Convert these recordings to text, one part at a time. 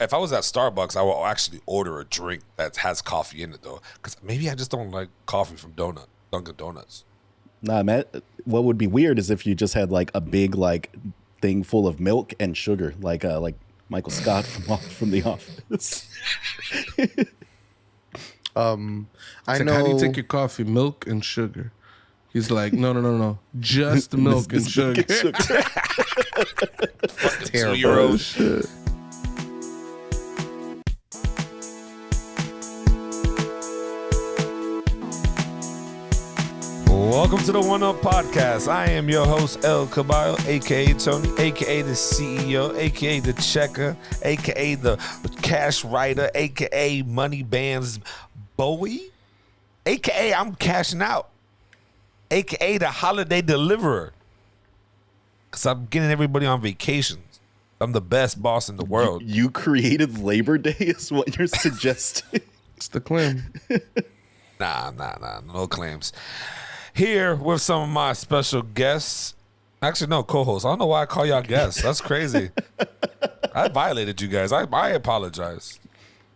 if I was at Starbucks, I will actually order a drink that has coffee in it though, because maybe I just don't like coffee from Dunkin' Donuts. Nah, man. What would be weird is if you just had like a big like thing full of milk and sugar, like Michael Scott from The Office. I know. How do you take your coffee? Milk and sugar. He's like, no. Just milk and sugar. Terrible. Shit. Welcome to the One Up Podcast. I am your host, El Caballo, a.k.a. Tony, a.k.a. the CEO, a.k.a. the checker, a.k.a. the cash writer, a.k.a. Money Bands Bowie, a.k.a. I'm cashing out, a.k.a. the holiday deliverer, because I'm getting everybody on vacations. I'm the best boss in the world. You created Labor Day is what you're suggesting? It's the claim. Nah, no claims. Here with some of my special guests. Actually, no, co-hosts. I don't know why I call y'all guests. That's crazy. I violated you guys. I apologize.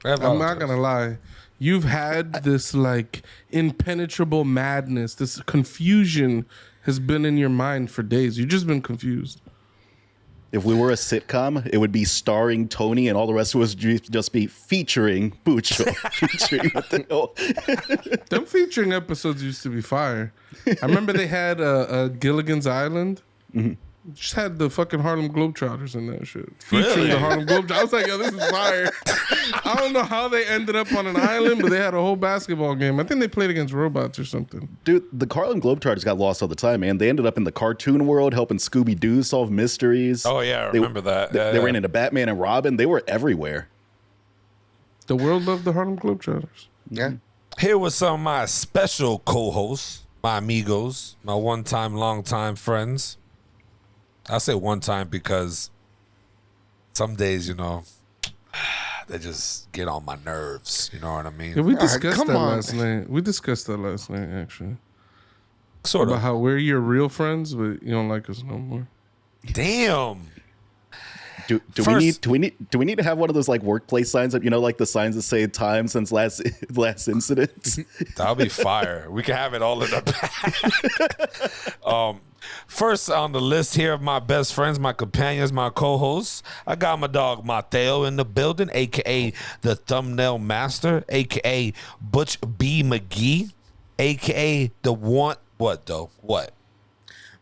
I'm not gonna lie. You've had this like impenetrable madness. This confusion has been in your mind for days. You've just been confused. If we were a sitcom, it would be starring Tony and all the rest of us just be featuring Bucho. Featuring what the hell? Them featuring episodes used to be fire. I remember they had Gilligan's Island. Mm-hmm. Just had the fucking Harlem Globetrotters in that shit. Featuring the Harlem Globetrotters. I was like, yo, this is fire. I don't know how they ended up on an island, but they had a whole basketball game. I think they played against robots or something. Dude, the Harlem Globetrotters got lost all the time, man. They ended up in the cartoon world helping Scooby-Doo solve mysteries. Oh, yeah, I remember that. They ran into Batman and Robin. They were everywhere. The world loved the Harlem Globetrotters. Yeah. Here with some of my special co-hosts, my amigos, my one-time, long-time friends. I say one time because some days, they just get on my nerves. You know what I mean? Yeah, we discussed that last night. We discussed that last night, actually. Sort About of. how we're your real friends, but you don't like us no more. Damn. Do we need to have one of those like workplace signs up? Like the signs that say time since last incident. That'll be fire. We can have it all in the back. First on the list here of my best friends, my companions, my co-hosts, I got my dog Mateo in the building, a.k.a. the thumbnail master, a.k.a. Butch B. McGee, a.k.a. the what?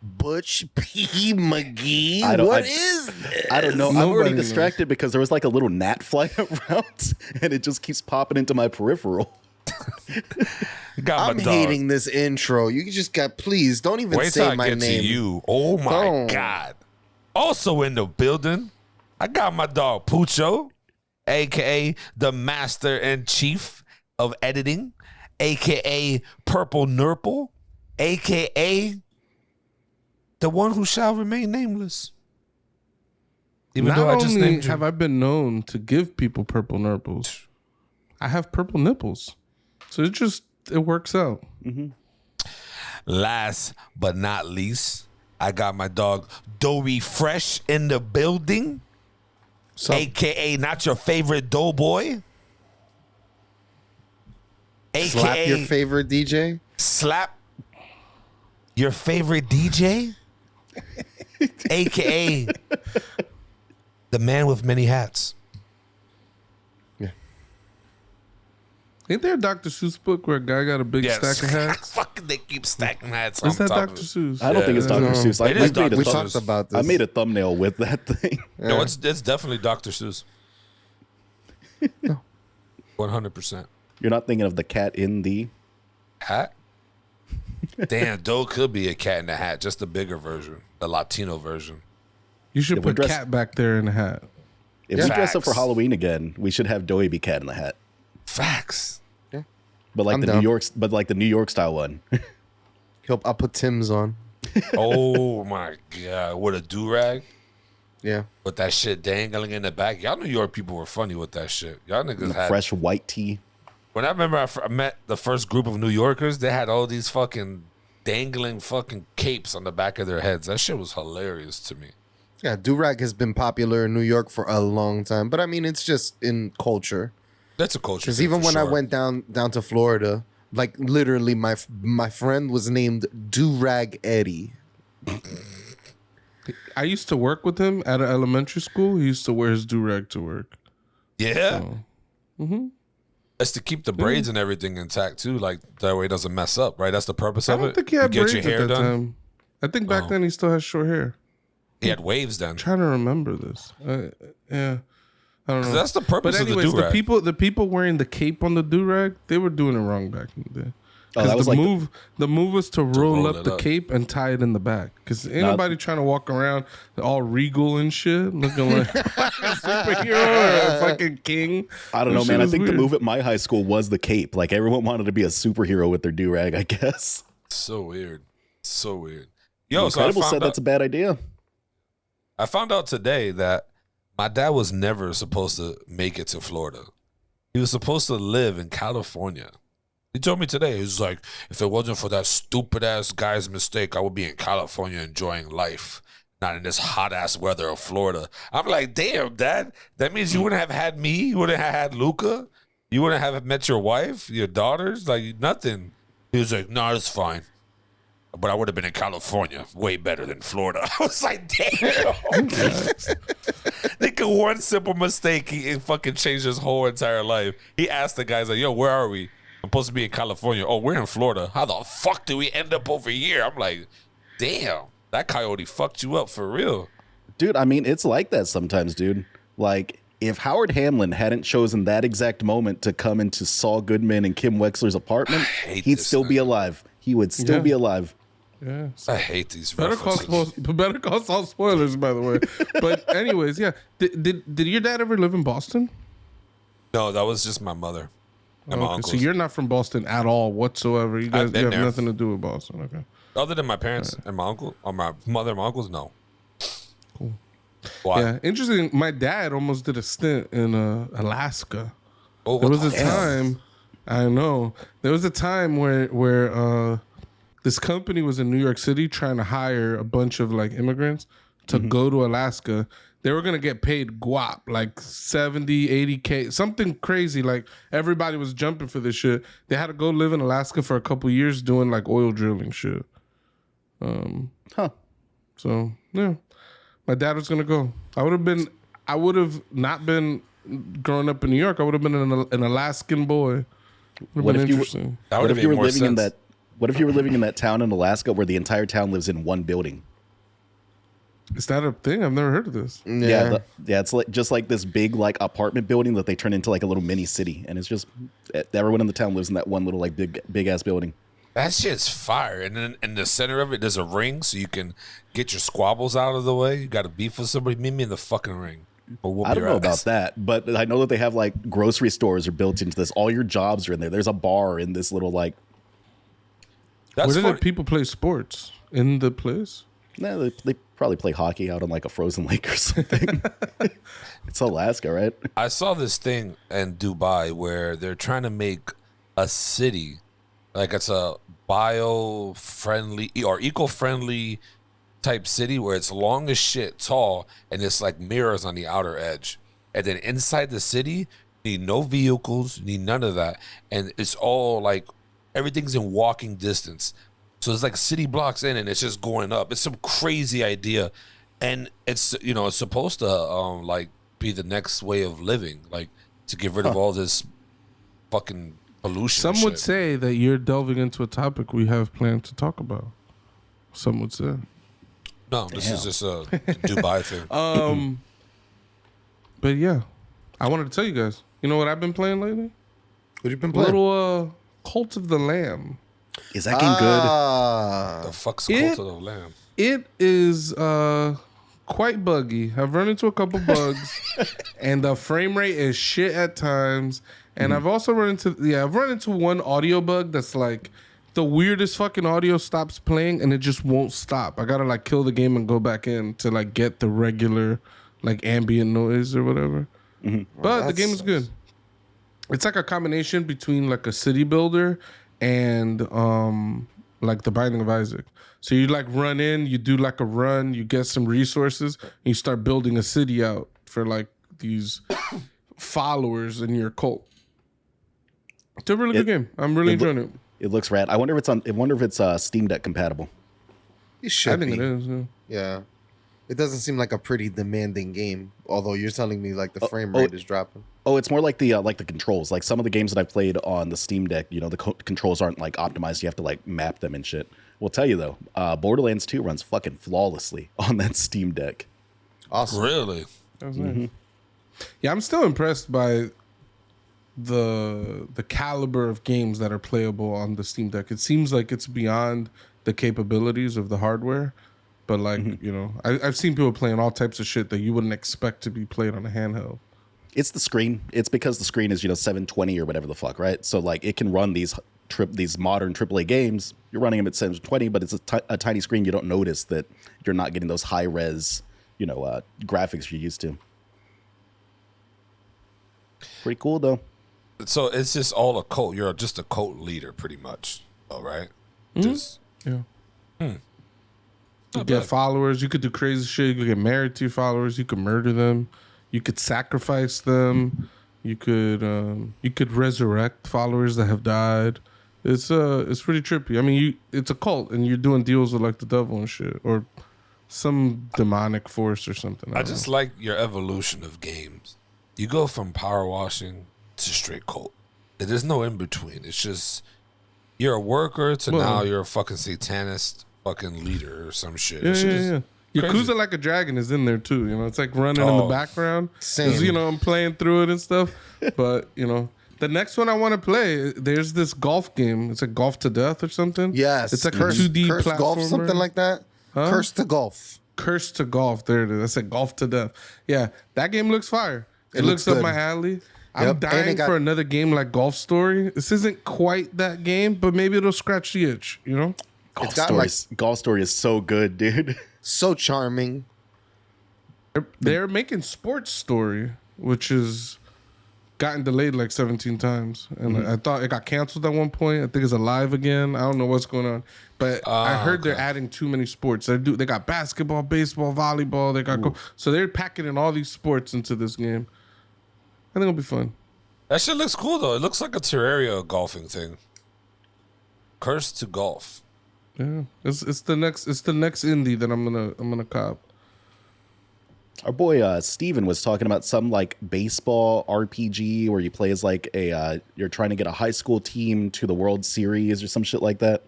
Butch P. McGee? What is this? I don't know. I'm Nobody already knows. distracted because there was like a little gnat flying around and it just keeps popping into my peripheral. Got my dog. Hating this intro. You just please don't even Wait till say I my get name. to you. Oh my Don't. God. Also in the building, I got my dog Pucho, a.k.a. the master and chief of editing, a.k.a. Purple Nurple, a.k.a. the one who shall remain nameless. Even Not though I just only named you. have I been known to give people purple nipples, I have purple nipples. So it works out. Mm-hmm. Last but not least, I got my dog Doughy Fresh in the building, a.k.a. not your favorite doughboy, a.k.a. Slap your favorite DJ? Slap your favorite DJ, a.k.a. the man with many hats. Ain't there a Dr. Seuss book where a guy got a big stack of hats? Fucking they keep stacking hats Is on that top Dr. of it. Seuss? I don't think it's Dr. Seuss. It is Dr. We Seuss. talked about this. I made a thumbnail with that thing. No, it's definitely Dr. Seuss. 100%. You're not thinking of the cat in the Hat? Damn, Doe could be a cat in a hat, just a bigger version, the Latino version. You should If we put dress- cat back there in a hat. If we dress up for Facts. Halloween again, we should have Doey be cat in the hat. Facts. But like I'm the down. New York style one. I'll put Tim's on. Oh my God. With a do-rag? Yeah. With that shit dangling in the back. Y'all New York people were funny with that shit. Y'all niggas The had... fresh white tee. When I remember I met the first group of New Yorkers, they had all these fucking dangling fucking capes on the back of their heads. That shit was hilarious to me. Yeah, do-rag has been popular in New York for a long time, but I mean, it's just in culture. That's a culture. Because thing even for when I sure. went down to Florida, like literally, my friend was named Do-Rag Eddie. I used to work with him at an elementary school. He used to wear his do-rag to work. Yeah. So, That's to keep the braids and everything intact too, like that way it doesn't mess up, right? That's the purpose I of don't it. think he had you get braids your hair at that done. time. I think back then he still had short hair. He had waves then. I'm trying to remember this. Yeah, I don't know. That's the purpose But anyways, of the do-rag. the people wearing the cape on the do-rag, they were doing it wrong back in the day. Oh, that was the like the move was to roll roll up it the up. cape and tie it in the back. Because ain't nobody trying to walk around all regal and shit, looking like a superhero or a fucking king. I don't know, That man. shit I was think the weird. move at my high school was the cape. Like everyone wanted to be a superhero with their do rag, I guess. So weird. So weird. Yo, so Incredible said that's a bad idea. I found out today that my dad was never supposed to make it to Florida. He was supposed to live in California. He told me today, he was like, if it wasn't for that stupid ass guy's mistake, I would be in California enjoying life, not in this hot ass weather of Florida. I'm like, damn, Dad, that means you wouldn't have had me. You wouldn't have had Luca. You wouldn't have met your wife, your daughters, like nothing. He was like, no, it's fine. But I would have been in California, way better than Florida. I was like, damn. Think of one simple mistake, he fucking changed his whole entire life. He asked the guys, like, yo, where are we? I'm supposed to be in California. Oh, we're in Florida. How the fuck did we end up over here? I'm like, damn, that coyote fucked you up for real. Dude, I mean, it's like that sometimes, dude. Like, if Howard Hamlin hadn't chosen that exact moment to come into Saul Goodman and Kim Wexler's apartment, hate he'd this still be nigga. alive. He would still Yeah. be alive. Yeah. I hate these Better references. call Saul spoilers, by the way. But anyways, yeah. Did your dad ever live in Boston? No, that was just my mother and my Okay, uncles. so you're not from Boston at all whatsoever. You guys been have there. nothing to do with Boston. Okay. Other than my parents and my uncle, or my mother and my uncles, no. Cool. Why? Yeah, interesting. My dad almost did a stint in Alaska. Oh, There what was a the hell? time, I know. There was a time where this company was in New York City trying to hire a bunch of like immigrants to go to Alaska. They were going to get paid guap, like 70, 80K, something crazy. Like everybody was jumping for this shit. They had to go live in Alaska for a couple years doing like oil drilling shit. Huh. So, yeah. My dad was going to go. I would have not been growing up in New York. I would have been an Alaskan boy. Would What have if been you were- interesting. That What would if have you made were more living in sense. that? What if you were living in that town in Alaska where the entire town lives in one building? Is that a thing? I've never heard of this. Yeah. Yeah, it's like just like this big like apartment building that they turn into like a little mini city, and it's just everyone in the town lives in that one little like big ass building. That shit's fire. And then in the center of it, there's a ring so you can get your squabbles out of the way. You got a beef with somebody, meet me in the fucking ring. Or whoop I don't your know ass. about that, but I know that they have like grocery stores are built into this. All your jobs are in there. There's a bar in this little like. That's Where did funny. the people play sports? In the place? Nah, they probably play hockey out on like a frozen lake or something. It's Alaska, right? I saw this thing in Dubai where they're trying to make a city, like it's a bio-friendly or eco-friendly type city where it's long as shit, tall, and it's like mirrors on the outer edge. And then inside the city, you need no vehicles, you need none of that. And it's all like, everything's in walking distance. So it's like city blocks in and it's just going up. It's some crazy idea. And it's, it's supposed to like be the next way of living, like to get rid of all this fucking pollution. Some and would shit. say that you're delving into a topic we have planned to talk about. Some would say. No, this is just a Dubai thing. But yeah, I wanted to tell you guys. You know what I've been playing lately? What you been A playing? little Cult of the Lamb. Is that game good? The fuck's Cult of the Lamb? It is quite buggy. I've run into a couple bugs, and the frame rate is shit at times. And I've also run into one audio bug that's like the weirdest fucking audio stops playing and it just won't stop. I gotta like kill the game and go back in to like get the regular like ambient noise or whatever. But the game is good. It's like a combination between like a city builder and like The Binding of Isaac. So you like run in, you do like a run, you get some resources, and you start building a city out for like these followers in your cult. It's a really good game. I'm really enjoying it. It looks rad. I wonder if it's Steam Deck compatible. It should I think be. it is. Yeah. Yeah. It doesn't seem like a pretty demanding game, although you're telling me like the frame rate is dropping. Oh, it's more like the controls. Like some of the games that I've played on the Steam Deck, you know, the controls aren't like optimized. You have to like map them and shit. We'll tell you though, Borderlands 2 runs fucking flawlessly on that Steam Deck. Awesome. Really? That was nice. Yeah, I'm still impressed by the caliber of games that are playable on the Steam Deck. It seems like it's beyond the capabilities of the hardware. But like, you know, I've seen people playing all types of shit that you wouldn't expect to be played on a handheld. It's the screen. It's because the screen is, you know, 720 or whatever the fuck, right? So like it can run these modern AAA games. You're running them at 720, but it's a tiny screen. You don't notice that you're not getting those high res, you know, graphics you're used to. Pretty cool though. So it's just all a cult. You're just a cult leader, pretty much. All right. Just Yeah. You Not get bad. followers. You could do crazy shit. You could get married to your followers. You could murder them. You could sacrifice them. You could resurrect followers that have died. It's pretty trippy. I mean, it's a cult, and you're doing deals with like the devil and shit, or some demonic force or something. I just like your evolution of games. You go from power washing to straight cult. There's no in between. It's just you're a worker to now you're a fucking satanist fucking leader or some shit. Yeah. Crazy. Yakuza Like a Dragon is in there too. You know, it's like running in the background. Same. 'Cause, you know, I'm playing through it and stuff. But you know, the next one I want to play, there's this golf game. It's like Golf to Death or something. Yes. it's like Curse, a 2D Curse Golf, platformer. something like that. Huh? Curse to Golf. Curse to Golf. There it is. I said Golf to Death. Yeah, that game looks fire. It looks looks up good. my alley. I'm Yep, and dying it got- for another game like Golf Story. This isn't quite that game, but maybe it'll scratch the itch. You know. Golf Story is so good, dude. So charming. They're making Sports Story, which is gotten delayed like 17 times, and I thought it got canceled at one point. I think it's alive again. I don't know what's going on, but I heard they're adding too many sports. They got basketball, baseball, volleyball. They got so they're packing in all these sports into this game. I think it'll be fun. That shit looks cool though. It looks like a Terraria golfing thing. Curse to Golf. Yeah, it's the next indie that I'm gonna cop. Our boy Steven was talking about some like baseball RPG where you play as like you're trying to get a high school team to the World Series or some shit like that.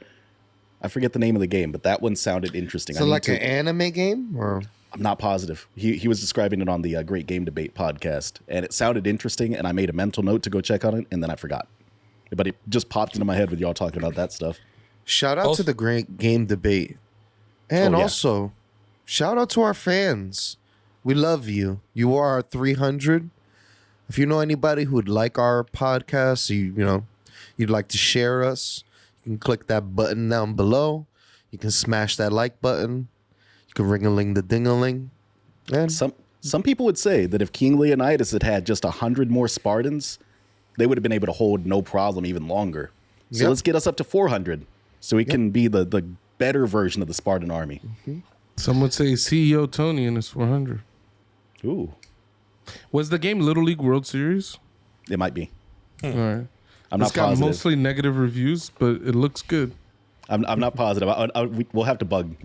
I forget the name of the game, but that one sounded interesting. So like an anime game, or I'm not positive. He was describing it on the Great Game Debate podcast, and it sounded interesting, and I made a mental note to go check on it, and then I forgot. But it just popped into my head with y'all talking about that stuff. shout out to the Great Game Debate, and also shout out to our fans. We love you. You are our 300. If you know anybody who would like our podcast, you'd like to share us, you can click that button down below. You can smash that like button. You can ring-a-ling the ding-a-ling. And Some people would say that if King Leonidas had just 100 more Spartans, they would have been able to hold no problem even longer. So let's get us up to 400 so we can be the better version of the Spartan army. Some would say CEO Tony in his 400. Ooh, Was the game Little League World Series? it might be. All right. I'm It's not got positive. mostly negative reviews, but it looks good. I'm not positive. We'll have to bug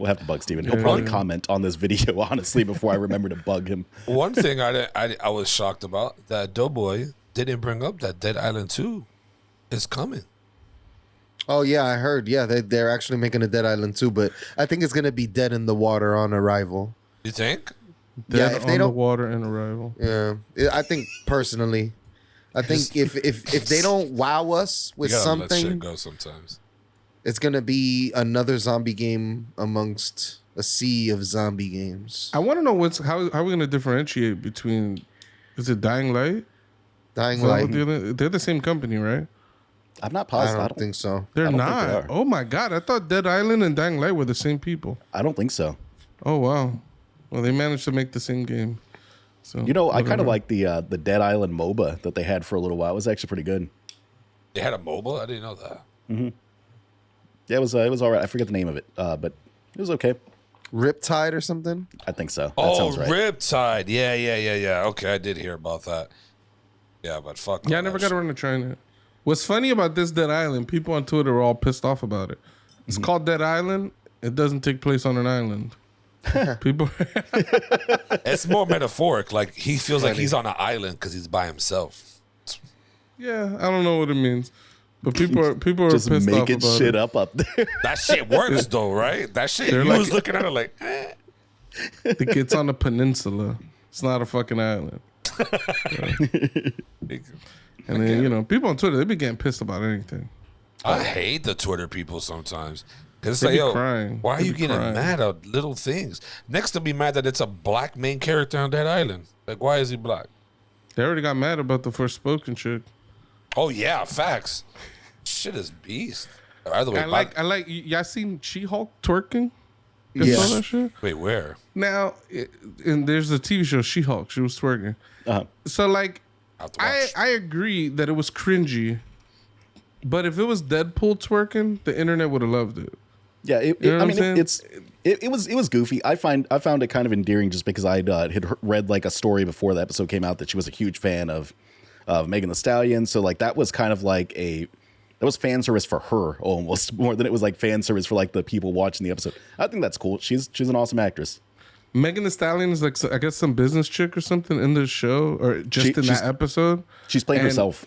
Steven. He'll probably comment on this video honestly before I remember to bug him. One thing I was shocked about that Doughboy didn't bring up that Dead Island 2 is coming. oh yeah, I heard. Yeah, they're actually making a Dead Island 2, but I think it's gonna be Dead in the Water on arrival. You think? Dead if on they the don't- water and arrival. Yeah, I think personally, I think if they don't wow us with You gotta let shit something, go sometimes. it's gonna be another zombie game amongst a sea of zombie games. I want to know how are we going to differentiate between, is it Dying Light? Dying Is that Light. what they're the same company, right? I'm not I positive. don't think so. They're I don't think not. they are. Oh my God. I thought Dead Island and Dying Light were the same people. I don't think so. Oh, wow. Well, they managed to make the same game. So You know, I kind whatever. of like the Dead Island MOBA that they had for a little while. It was actually pretty good. They had a mobile? I didn't know that. Yeah, it was all right. I forget the name of it, but it was okay. Riptide or something? I think so. That sounds right. Riptide. Yeah. Okay, I did hear about that. Yeah, but fuck. Yeah, I never got around to trying it. What's funny about this Dead Island, people on Twitter are all pissed off about it. It's called Dead Island. It doesn't take place on an island. People. It's more metaphoric. Like he feels like he's on an island because he's by himself. Yeah, I don't know what it means, but people are Just pissed off making about shit it. up there. That shit works though, right? That shit. They're You like- was looking at it like, eh. It's on a peninsula. It's not a fucking island. And then people on Twitter, they be getting pissed about anything. I hate the Twitter people sometimes. Cause it's They like, be yo, crying. why are They you be getting crying. mad at little things? Next to be mad that it's a black main character on that island. Like, why is he black? They already got mad about the Forspoken chick. Oh yeah, facts. Shit is beast. Either way, I like. Y'all seen She-Hulk twerking? You Yeah. saw that shit? wait, where? Now, and there's a TV show, She-Hulk. She was twerking. Uh-huh. So like, I have to watch. I agree that it was cringy, but if it was Deadpool twerking, the internet would have loved it. Yeah, You know what I'm saying? it was goofy. I found it kind of endearing just because I had read like a story before the episode came out that she was a huge fan of Megan Thee Stallion. So like that was kind of like that was fan service for her almost more than it was like fan service for like the people watching the episode. I think that's cool. She's an awesome actress. Megan Thee Stallion is like, I guess, some business chick or something in the show, or just in that episode. She's playing And- herself.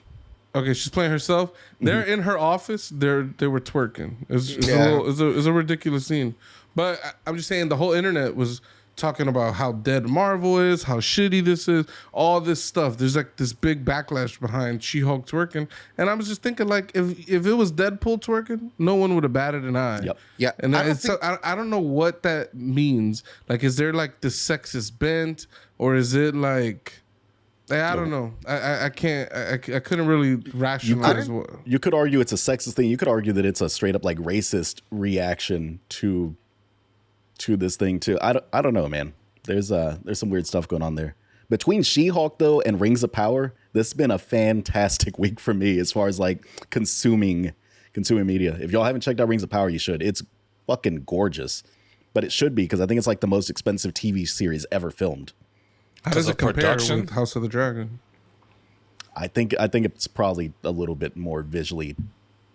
Okay, she's playing herself. They're in her office. They were twerking. It's Yeah. a ridiculous scene. But I'm just saying the whole internet was talking about how dead Marvel is, how shitty this is, all this stuff. There's like this big backlash behind She-Hulk twerking, and I was just thinking like if it was Deadpool twerking, no one would have batted an eye. Yep. Yeah, And I don't I don't know what that means. Like, is there like this sexist bent, or is it like? I don't know. I can't. I couldn't really rationalize what. You could argue it's a sexist thing. You could argue that it's a straight up like racist reaction to this thing too. I don't know, man. There's some weird stuff going on there. Between She-Hulk though and Rings of Power, this has been a fantastic week for me as far as like consuming media. If y'all haven't checked out Rings of Power, you should. It's fucking gorgeous. But it should be because I think it's like the most expensive TV series ever filmed. How does of it compare production? with House of the Dragon? I think it's probably a little bit more visually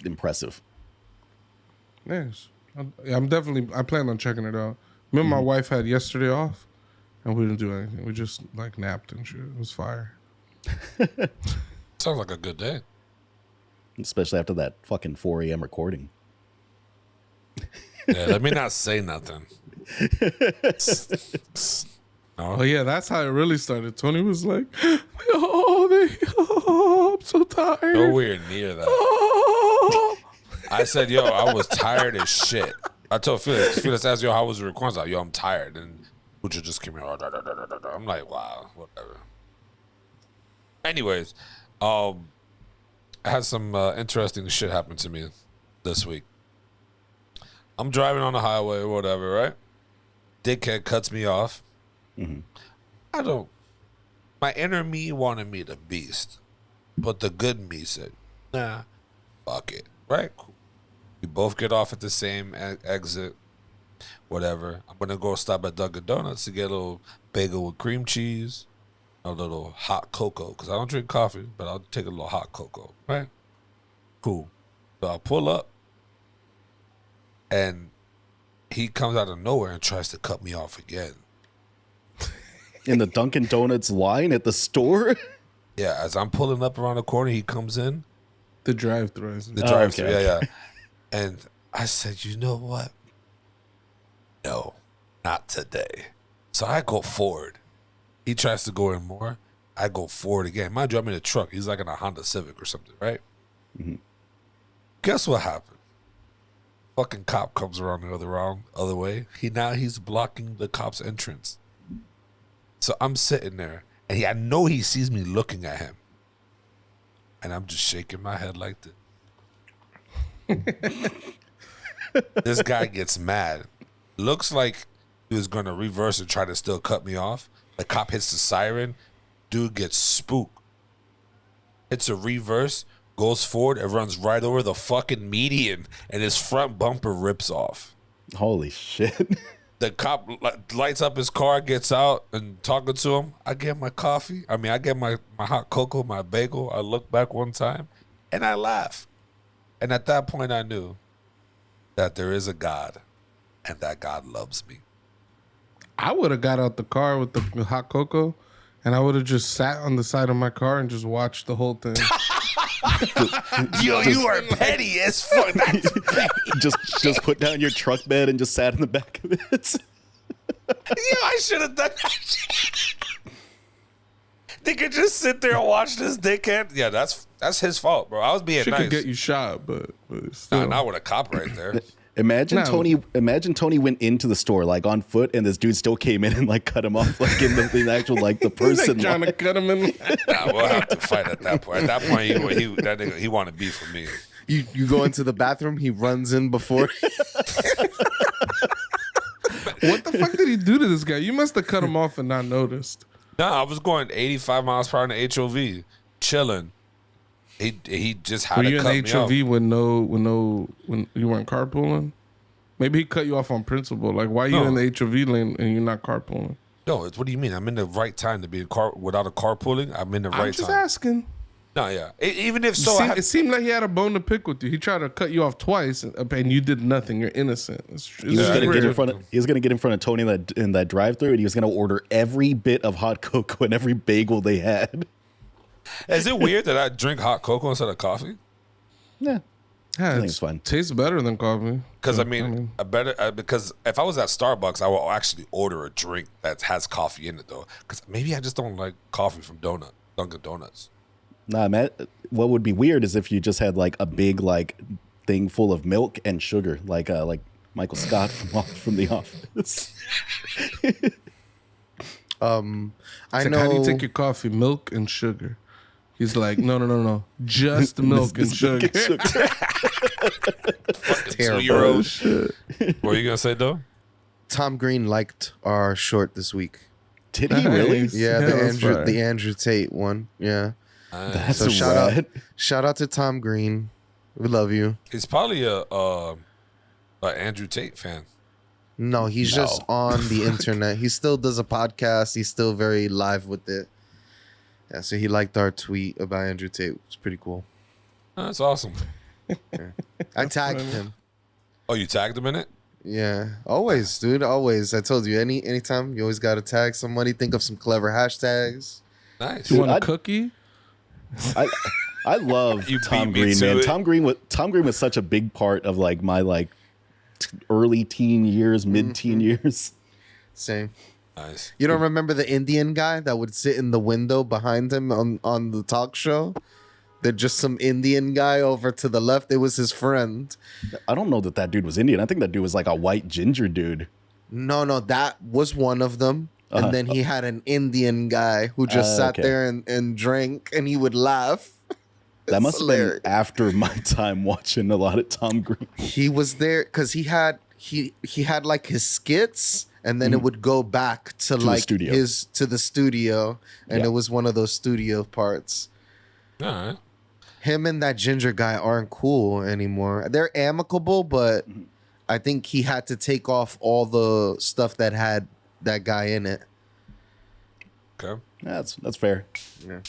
impressive. Yes, I plan on checking it out. Me and my wife had yesterday off, and we didn't do anything. We just like napped and shit. It was fire. Sounds like a good day. Especially after that fucking 4 a.m. recording. Yeah, let me not say nothing. Oh yeah, that's how it really started. Tony was like, I'm so tired. Nowhere near that. I said, yo, I was tired as shit. I told Felix asked, yo, how was the recording? I was like, yo, I'm tired. And Ucha just came here. I'm like, wow, whatever. Anyways, I had some interesting shit happen to me this week. I'm driving on the highway or whatever, right? Dickhead cuts me off. My inner me wanted me to beast, but the good me said, nah, fuck it, right? Cool. We both get off at the same exit, whatever. I'm gonna go stop at Dunkin' Donuts to get a little bagel with cream cheese, a little hot cocoa, because I don't drink coffee, but I'll take a little hot cocoa, right? Cool. So I pull up, and he comes out of nowhere and tries to cut me off again. In the Dunkin' Donuts line at the store? Yeah, as I'm pulling up around the corner, he comes in. The drive-thru. The drive-thru, okay. yeah. And I said, you know what? No, not today. So I go forward. He tries to go in more. I go forward again. Mind you, I'm in a truck. He's like in a Honda Civic or something, right? Guess what happened? Fucking cop comes around the other way. He's blocking the cop's entrance. So I'm sitting there, and I know he sees me looking at him. And I'm just shaking my head like this. This guy gets mad. Looks like he was going to reverse and try to still cut me off. The cop hits the siren. Dude gets spooked. It's a reverse, goes forward and runs right over the fucking median, and his front bumper rips off. Holy shit. The cop lights up his car, gets out, and talking to him. I get my coffee. I get my hot cocoa, my bagel. I look back one time, and I laugh. And at that point, I knew that there is a God, and that God loves me. I would have got out the car with the hot cocoa, and I would have just sat on the side of my car and just watched the whole thing. Yo, you are petty as fuck. just put down your truck bed and just sat in the back of it. Yo, I should have done that. They could just sit there and watch this dickhead. Yeah, that's his fault, bro. I was being She nice. could get you shot, but still. Not with a cop right there. Imagine Tony went into the store like on foot, and this dude still came in and like cut him off like in the actual like the person. He's like trying to cut him in. Nah, we'll have to fight at that point. At that point, that nigga, he wanted beef from me. You go into the bathroom, he runs in before. What the fuck did he do to this guy? You must have cut him off and not noticed. Nah, I was going 85 miles per hour in the HOV, chilling. He just had Were to you cut in me HOV off. when you weren't carpooling? Maybe he cut you off on principle. Like, why are you No. in the HOV lane and you're not carpooling? No, what do you mean? I'm in the right time to be in car without a carpooling. I'm in the I'm right just time. asking. No, yeah. Even if so, It seemed like he had a bone to pick with you. He tried to cut you off twice, and you did nothing. You're innocent. He was gonna weird. get in front of Tony in that drive-through, and he was gonna order every bit of hot cocoa and every bagel they had. is it weird that I drink hot cocoa instead of coffee? Yeah, Yeah, I think it's fun. Tastes better than coffee. Because because if I was at Starbucks, I will actually order a drink that has coffee in it though. Because maybe I just don't like coffee from Dunkin' Donuts. Nah, man. What would be weird is if you just had like a big like thing full of milk and sugar, like Michael Scott from The Office. I Like, know. how do you take your coffee? Milk and sugar. He's like, no. Just milk and sugar. Fucking Terrible. 2-year-old. What are you gonna say though? Tom Green liked our short this week. Did he really? Nice. Yeah, that's fire. the Andrew Tate one. Yeah. That's So rad. shout out to Tom Green. We love you. He's probably a Andrew Tate fan. No, he's just on the internet. He still does a podcast. He's still very live with it. Yeah, so he liked our tweet about Andrew Tate. It's pretty cool. That's awesome. I tagged him. Oh, you tagged him in it? Yeah, always, dude. Always. I told you, anytime you always got to tag somebody. Think of some clever hashtags. Nice. You want a I'd- cookie? I love You Tom beat me Green, to man. it. Tom Green was such a big part of like my like early teen years, mid-teen years. Same. Nice. You don't remember the Indian guy that would sit in the window behind him on the talk show? That just some Indian guy over to the left. It was his friend. I don't know that dude was Indian. I think that dude was like a white ginger dude. No, that was one of them. Uh-huh. And then he had an Indian guy who just sat okay. there and drank, and he would laugh. That It's must have hilarious. been after my time watching a lot of Tom Green. He was there because he had like his skits, and then it would go back to the like studio. the studio, and Yeah. it was one of those studio parts. All right. Him and that ginger guy aren't cool anymore. They're amicable, but I think he had to take off all the stuff that had that guy in it. Okay. That's fair. Yeah.